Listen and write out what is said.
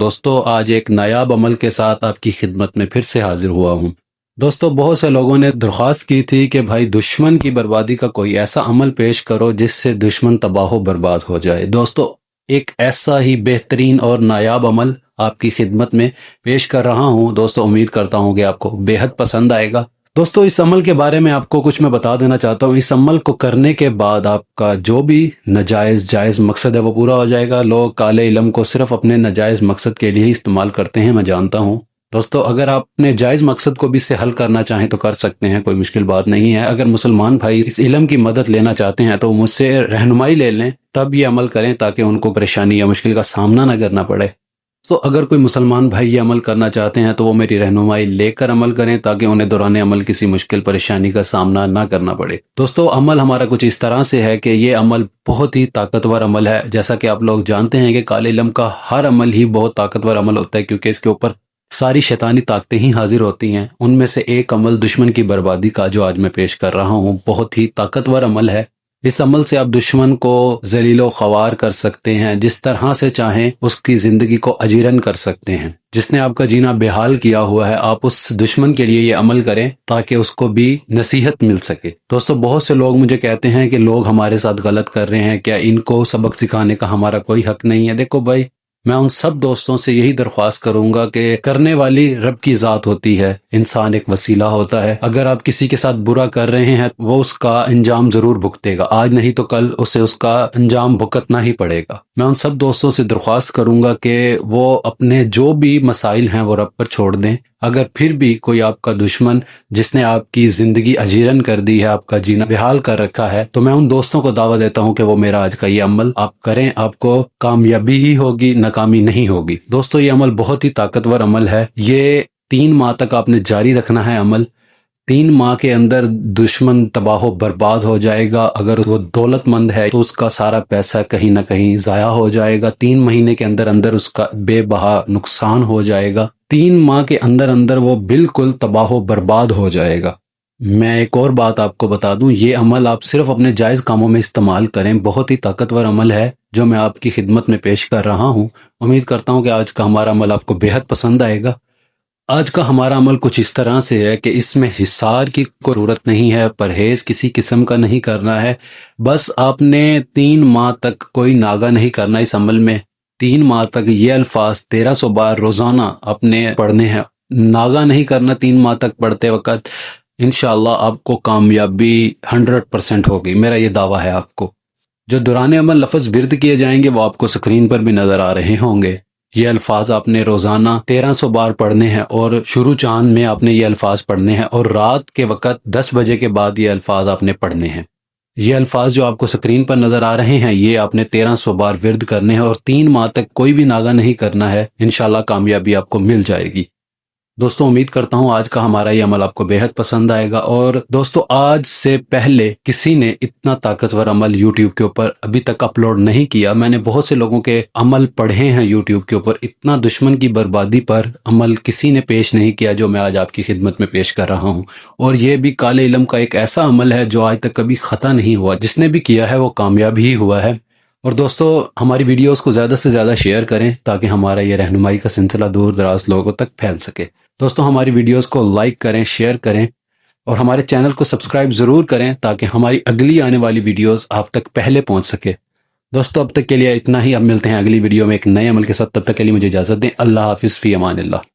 دوستو آج ایک نایاب عمل کے ساتھ آپ کی خدمت میں پھر سے حاضر ہوا ہوں۔ دوستو بہت سے لوگوں نے درخواست کی تھی کہ بھائی دشمن کی بربادی کا کوئی ایسا عمل پیش کرو جس سے دشمن تباہ و برباد ہو جائے۔ دوستو ایک ایسا ہی بہترین اور نایاب عمل آپ کی خدمت میں پیش کر رہا ہوں۔ دوستو امید کرتا ہوں کہ آپ کو بے حد پسند آئے گا۔ دوستو اس عمل کے بارے میں آپ کو کچھ میں بتا دینا چاہتا ہوں۔ اس عمل کو کرنے کے بعد آپ کا جو بھی ناجائز جائز مقصد ہے وہ پورا ہو جائے گا۔ لوگ کالے علم کو صرف اپنے ناجائز مقصد کے لیے ہی استعمال کرتے ہیں، میں جانتا ہوں۔ دوستو اگر آپ اپنے جائز مقصد کو بھی اس سے حل کرنا چاہیں تو کر سکتے ہیں، کوئی مشکل بات نہیں ہے۔ اگر مسلمان بھائی اس علم کی مدد لینا چاہتے ہیں تو مجھ سے رہنمائی لے لیں، تب یہ عمل کریں تاکہ ان کو پریشانی یا مشکل کا سامنا نہ کرنا پڑے۔ تو اگر کوئی مسلمان بھائی یہ عمل کرنا چاہتے ہیں تو وہ میری رہنمائی لے کر عمل کریں تاکہ انہیں دوران عمل کسی مشکل پریشانی کا سامنا نہ کرنا پڑے۔ دوستو عمل ہمارا کچھ اس طرح سے ہے کہ یہ عمل بہت ہی طاقتور عمل ہے۔ جیسا کہ آپ لوگ جانتے ہیں کہ کالے علم کا ہر عمل ہی بہت طاقتور عمل ہوتا ہے، کیونکہ اس کے اوپر ساری شیطانی طاقتیں ہی حاضر ہوتی ہیں۔ ان میں سے ایک عمل دشمن کی بربادی کا جو آج میں پیش کر رہا ہوں بہت ہی طاقتور عمل ہے۔ اس عمل سے آپ دشمن کو ذلیل و خوار کر سکتے ہیں، جس طرح سے چاہیں اس کی زندگی کو اجیرن کر سکتے ہیں۔ جس نے آپ کا جینا بے حال کیا ہوا ہے، آپ اس دشمن کے لیے یہ عمل کریں تاکہ اس کو بھی نصیحت مل سکے۔ دوستو بہت سے لوگ مجھے کہتے ہیں کہ لوگ ہمارے ساتھ غلط کر رہے ہیں، کیا ان کو سبق سکھانے کا ہمارا کوئی حق نہیں ہے؟ دیکھو بھائی، میں ان سب دوستوں سے یہی درخواست کروں گا کہ کرنے والی رب کی ذات ہوتی ہے، انسان ایک وسیلہ ہوتا ہے۔ اگر آپ کسی کے ساتھ برا کر رہے ہیں وہ اس کا انجام ضرور بھگتے گا، آج نہیں تو کل اسے اس کا انجام بھگتنا ہی پڑے گا۔ میں ان سب دوستوں سے درخواست کروں گا کہ وہ اپنے جو بھی مسائل ہیں وہ رب پر چھوڑ دیں۔ اگر پھر بھی کوئی آپ کا دشمن جس نے آپ کی زندگی اجیرن کر دی ہے، آپ کا جینا بحال کر رکھا ہے، تو میں ان دوستوں کو دعوت دیتا ہوں کہ وہ میرا آج کا یہ عمل آپ کریں، آپ کو کامیابی ہی ہوگی، ناکامی نہیں ہوگی۔ دوستو یہ عمل بہت ہی طاقتور عمل ہے۔ یہ 3 ماہ تک آپ نے جاری رکھنا ہے عمل۔ 3 ماہ کے اندر دشمن تباہ و برباد ہو جائے گا۔ اگر وہ دولت مند ہے تو اس کا سارا پیسہ کہیں نہ کہیں ضائع ہو جائے گا۔ 3 مہینے کے اندر اندر اس کا بے بہا نقصان ہو جائے گا۔ 3 ماہ کے اندر اندر وہ بالکل تباہ و برباد ہو جائے گا۔ میں ایک اور بات آپ کو بتا دوں، یہ عمل آپ صرف اپنے جائز کاموں میں استعمال کریں۔ بہت ہی طاقتور عمل ہے جو میں آپ کی خدمت میں پیش کر رہا ہوں۔ امید کرتا ہوں کہ آج کا ہمارا عمل آپ کو بے حد پسند آئے گا۔ آج کا ہمارا عمل کچھ اس طرح سے ہے کہ اس میں حصار کی ضرورت نہیں ہے، پرہیز کسی قسم کا نہیں کرنا ہے۔ بس آپ نے 3 ماہ تک کوئی ناغہ نہیں کرنا اس عمل میں۔ 3 ماہ تک یہ الفاظ 1300 بار روزانہ آپ نے پڑھنے ہیں۔ ناغہ نہیں کرنا 3 ماہ تک پڑھتے وقت۔ انشاءاللہ آپ کو کامیابی 100% ہوگی، میرا یہ دعویٰ ہے آپ کو۔ جو دوران عمل لفظ ورد کیے جائیں گے وہ آپ کو سکرین پر بھی نظر آ رہے ہوں گے۔ یہ الفاظ آپ نے روزانہ 1300 بار پڑھنے ہیں، اور شروع چاند میں آپ نے یہ الفاظ پڑھنے ہیں، اور رات کے وقت 10 بجے کے بعد یہ الفاظ آپ نے پڑھنے ہیں۔ یہ الفاظ جو آپ کو سکرین پر نظر آ رہے ہیں یہ آپ نے 1300 بار ورد کرنے ہیں، اور 3 ماہ تک کوئی بھی ناغہ نہیں کرنا ہے۔ انشاءاللہ کامیابی آپ کو مل جائے گی۔ دوستو امید کرتا ہوں آج کا ہمارا یہ عمل آپ کو بے حد پسند آئے گا۔ اور دوستو آج سے پہلے کسی نے اتنا طاقتور عمل یوٹیوب کے اوپر ابھی تک اپلوڈ نہیں کیا۔ میں نے بہت سے لوگوں کے عمل پڑھے ہیں یوٹیوب کے اوپر، اتنا دشمن کی بربادی پر عمل کسی نے پیش نہیں کیا جو میں آج آپ کی خدمت میں پیش کر رہا ہوں۔ اور یہ بھی کالے علم کا ایک ایسا عمل ہے جو آج تک کبھی خطا نہیں ہوا، جس نے بھی کیا ہے وہ کامیاب ہی ہوا ہے۔ اور دوستو ہماری ویڈیوز کو زیادہ سے زیادہ شیئر کریں تاکہ ہمارا یہ رہنمائی کا سلسلہ دور دراز لوگوں تک پھیل سکے۔ دوستو ہماری ویڈیوز کو لائک کریں، شیئر کریں، اور ہمارے چینل کو سبسکرائب ضرور کریں تاکہ ہماری اگلی آنے والی ویڈیوز آپ تک پہلے پہنچ سکے۔ دوستو اب تک کے لیے اتنا ہی، اب ملتے ہیں اگلی ویڈیو میں ایک نئے عمل کے ساتھ۔ تب تک کے لیے مجھے اجازت دیں۔ اللہ حافظ، فی امان اللہ۔